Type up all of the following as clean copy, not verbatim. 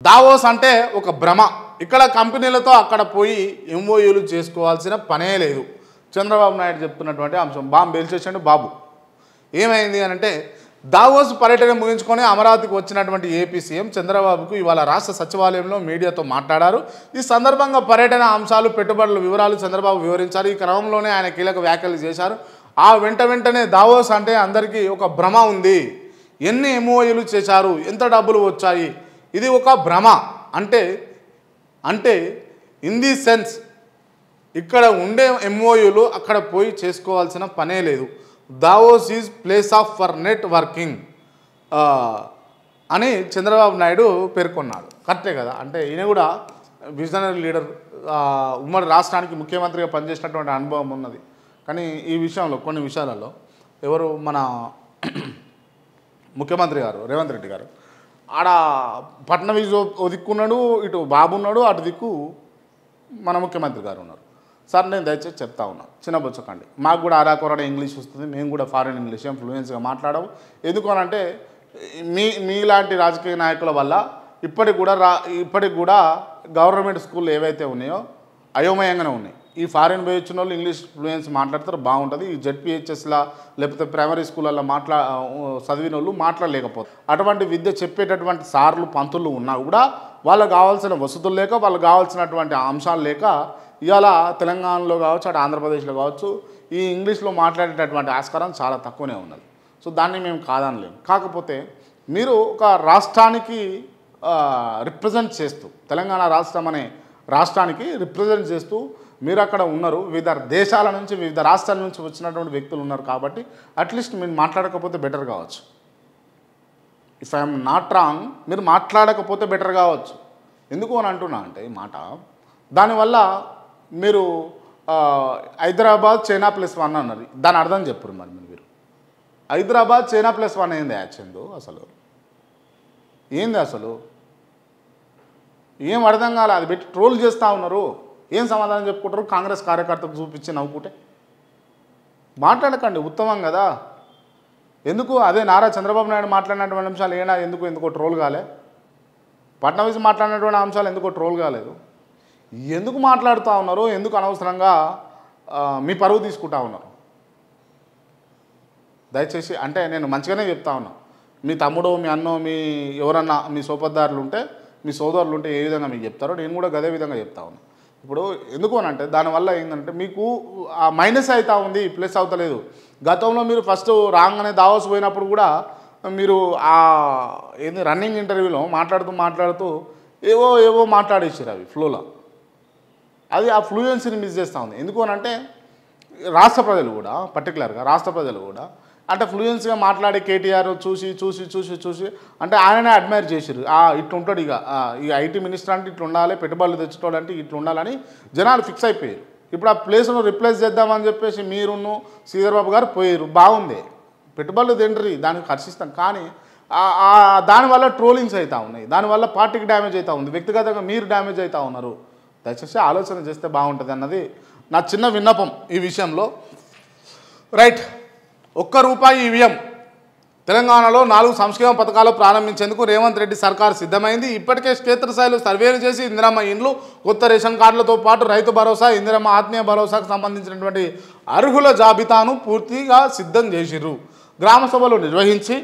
Davos అంటే ఒక భ్రమ. ఇక్కడ కంపెనీలతో అక్కడ పోయి ఎంఓయూలు చేసుకోవాల్సిన పనే లేదు. చంద్రబాబు నాయుడు చెప్తున్నటువంటి అంశం బాంబు బెల్చేసాడు బాబు. ఏమైంది అని అంటే దావోస్ పర్యటన ముగించుకొని అమరావతికి వచ్చినటువంటి ఏపీ సీఎం చంద్రబాబుకు ఇవాళ రాష్ట్ర సచివాలయంలో మీడియాతో మాట్లాడారు. ఈ సందర్భంగా పర్యటన అంశాలు, పెట్టుబడుల వివరాలు చంద్రబాబు వివరించారు. ఈ క్రమంలోనే ఆయన కీలక వ్యాఖ్యలు చేశారు. ఆ వెంటనే దావోస్ అంటే అందరికీ ఒక భ్రమ ఉంది, ఎన్ని ఎంఓయూలు చేశారు, ఎంత డబ్బులు వచ్చాయి, ఇది ఒక భ్రమ అంటే ఇన్ ది సెన్స్ ఇక్కడ ఉండే ఎంఓయూలు అక్కడ పోయి చేసుకోవాల్సిన పనే లేదు. Davos is place of for networking అని చంద్రబాబు నాయుడు పేర్కొన్నాడు. కరెక్టే కదా. అంటే ఈయన కూడా విజనరీ లీడర్, ఉమ్మడి రాష్ట్రానికి ముఖ్యమంత్రిగా పనిచేసినటువంటి అనుభవం ఉన్నది. కానీ ఈ విషయంలో కొన్ని విషయాలలో ఎవరు మన ముఖ్యమంత్రి గారు రేవంత్ రెడ్డి గారు ఆడ ఫడ్నవీస్ ఓ దిక్కున్నాడు, ఇటు బాబు ఉన్నాడు, అటు దిక్కు మన ముఖ్యమంత్రి గారు ఉన్నారు. సార్ నేను దయచేసి చెప్తా ఉన్నాను, చిన్నబొచ్చకండి. మాకు కూడా అరాకొరడ ఇంగ్లీష్ వస్తుంది, మేము కూడా ఫారిన్ ఇంగ్లీష్ ఏం ఫ్లూయెన్స్గా మాట్లాడము. ఎందుకు అనంటే మీలాంటి రాజకీయ నాయకుల వల్ల ఇప్పటికి కూడా గవర్నమెంట్ స్కూళ్ళు ఏవైతే ఉన్నాయో అయోమయంగానే ఉన్నాయి. ఈ ఫారిన్ పోయి వచ్చిన వాళ్ళు ఇంగ్లీష్ ఫ్లూయెన్స్ మాట్లాడతారు, బాగుంటుంది. ఈ జెడ్పిహెచ్ఎస్లా లేకపోతే ప్రైమరీ స్కూళ్ళల్లో చదివిన వాళ్ళు మాట్లాడలేకపోతారు. అటువంటి విద్య చెప్పేటటువంటి సార్లు, పంతులు ఉన్నా కూడా వాళ్ళకు కావాల్సిన వసతులు లేక, వాళ్ళకు కావాల్సినటువంటి అంశాలు లేక ఇవాళ తెలంగాణలో కావచ్చు, అటు ఆంధ్రప్రదేశ్లో కావచ్చు, ఈ ఇంగ్లీష్లో మాట్లాడేటటువంటి ఆస్కారం చాలా తక్కువనే ఉన్నది. సో దాన్ని మేము కాదనలేము. కాకపోతే మీరు ఒక రాష్ట్రానికి రిప్రజెంట్ చేస్తూ, తెలంగాణ రాష్ట్రం అనే రాష్ట్రానికి రిప్రజెంట్ చేస్తూ మీరు అక్కడ ఉన్నారు. వివిధ దేశాల నుంచి, వివిధ రాష్ట్రాల నుంచి వచ్చినటువంటి వ్యక్తులు ఉన్నారు. కాబట్టి అట్లీస్ట్ మీరు మాట్లాడకపోతే బెటర్ కావచ్చు. ఇఫ్ ఐఎమ్ నాట్ రాంగ్, మీరు మాట్లాడకపోతే బెటర్ కావచ్చు. ఎందుకు అని అంటున్నా అంటే ఈ మాట, దానివల్ల మీరు హైదరాబాద్ చైనా +1 అన్నది దాని అర్థం చెప్పరు. మరి మీరు హైదరాబాద్ చైనా +1 ఏంది యాక్చువల్ అసలు ఏంది అసలు ఏం అర్థం కాలే. అది పెట్టి ట్రోల్ చేస్తూ ఉన్నారు. ఏం సమాధానం చెప్పుకుంటారు? కాంగ్రెస్ కార్యకర్తకు చూపించి నవ్వుకుంటే మాట్లాడకండి, ఉత్తమం కదా. ఎందుకు అదే నారా చంద్రబాబు నాయుడు మాట్లాడినటువంటి అంశాలు ఎందుకో ట్రోల్ కాలే? ఫడ్నవీస్ మాట్లాడినటువంటి అంశాలు ఎందుకో ట్రోల్ కాలేదు? ఎందుకు మాట్లాడుతూ ఉన్నారు? ఎందుకు అనవసరంగా మీ పరువు తీసుకుంటా ఉన్నారు? దయచేసి అంటే నేను మంచిగానే చెప్తా ఉన్నా. మీ తమ్ముడు, మీ అన్నో, మీ ఎవరన్నా మీ సోపద్దారులు ఉంటే, మీ సోదరులు ఉంటే ఏ విధంగా మీకు చెప్తారో నేను కూడా అదే విధంగా చెప్తా ఉన్నా. ఇప్పుడు ఎందుకు అని అంటే దానివల్ల ఏంటంటే మీకు మైనస్ అవుతూ ఉంది, ప్లస్ అవుతలేదు. గతంలో మీరు ఫస్ట్ రాగానే దావోస్ పోయినప్పుడు కూడా మీరు రన్నింగ్ ఇంటర్వ్యూలో మాట్లాడుతూ ఏవో మాట్లాడేసారు అవి ఫ్లోలో. అది ఆ ఫ్లూయెన్సీని మిస్ చేస్తూ ఉంది. ఎందుకు అని అంటే రాష్ట్ర ప్రజలు కూడా, పర్టికులర్గా రాష్ట్ర ప్రజలు కూడా అంటే ఫ్లూయెన్స్గా మాట్లాడే కేటీఆర్ చూసి అంటే ఆయననే అడ్మైర్ చేసారు. ఇట్లా ఉంటాడు, ఇక ఐటీ మినిస్టర్ అంటే ఇట్లా ఉండాలి, పెట్టుబడులు తెచ్చుకోవడం అంటే ఇట్లా ఉండాలని జనాలు ఫిక్స్ అయిపోయారు. ఇప్పుడు ఆ ప్లేస్ను రిప్లేస్ చేద్దామని చెప్పేసి మీరును శ్రీధర్ బాబు గారు పోయారు. బాగుంది, పెట్టుబడులు తింటారు, దానికి ఖర్చిస్తాం. కానీ దానివల్ల ట్రోలింగ్స్ అవుతూ ఉన్నాయి, దానివల్ల పార్టీకి డ్యామేజ్ అవుతూ ఉంది, వ్యక్తిగతంగా మీరు డ్యామేజ్ అవుతూ ఉన్నారు. దయచేసి ఆలోచన చేస్తే బాగుంటుంది అన్నది నా చిన్న విన్నపం ఈ విషయంలో. రైట్. ₹1 ఈవీఎం. తెలంగాణలో 4 సంక్షేమ పథకాలు ప్రారంభించేందుకు రేవంత్ రెడ్డి సర్కార్ సిద్ధమైంది. ఇప్పటికే క్షేత్రస్థాయిలో సర్వేలు చేసి ఇందిరమ్మ ఇండ్లు, కొత్త రేషన్ కార్డులతో పాటు రైతు భరోసా, ఇందిరమ్మ ఆత్మీయ భరోసాకు సంబంధించినటువంటి అర్హుల జాబితాను పూర్తిగా సిద్ధం చేసిర్రు. గ్రామ సభలు నిర్వహించి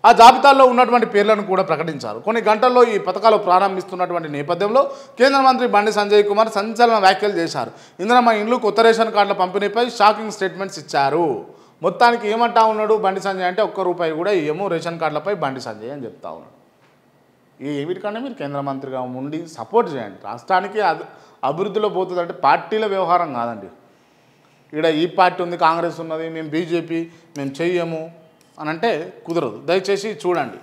ఆ జాబితాల్లో ఉన్నటువంటి పేర్లను కూడా ప్రకటించారు. కొన్ని గంటల్లో ఈ పథకాలు ప్రారంభిస్తున్నటువంటి నేపథ్యంలో కేంద్ర మంత్రి బండి సంజయ్ కుమార్ సంచలన వ్యాఖ్యలు చేశారు. ఇందిరమ్మ ఇండ్లు, కొత్త రేషన్ కార్డుల పంపిణీపై షాకింగ్ స్టేట్మెంట్స్ ఇచ్చారు. మొత్తానికి ఏమంటా ఉన్నాడు బండి సంజయ్ అంటే ₹1 కూడా ఇయ్యము రేషన్ కార్డులపై బండి సంజయ్ అని చెప్తా ఉన్నాడు. వీటికన్నా మీరు కేంద్ర మంత్రిగా ఉండి సపోర్ట్ చేయండి. రాష్ట్రానికి అభివృద్ధిలో పోతుందంటే పార్టీల వ్యవహారం కాదండి. ఇక్కడ ఈ పార్టీ ఉంది, కాంగ్రెస్ ఉన్నది, మేము బీజేపీ, మేము చెయ్యము అని అంటే కుదరదు. దయచేసి చూడండి.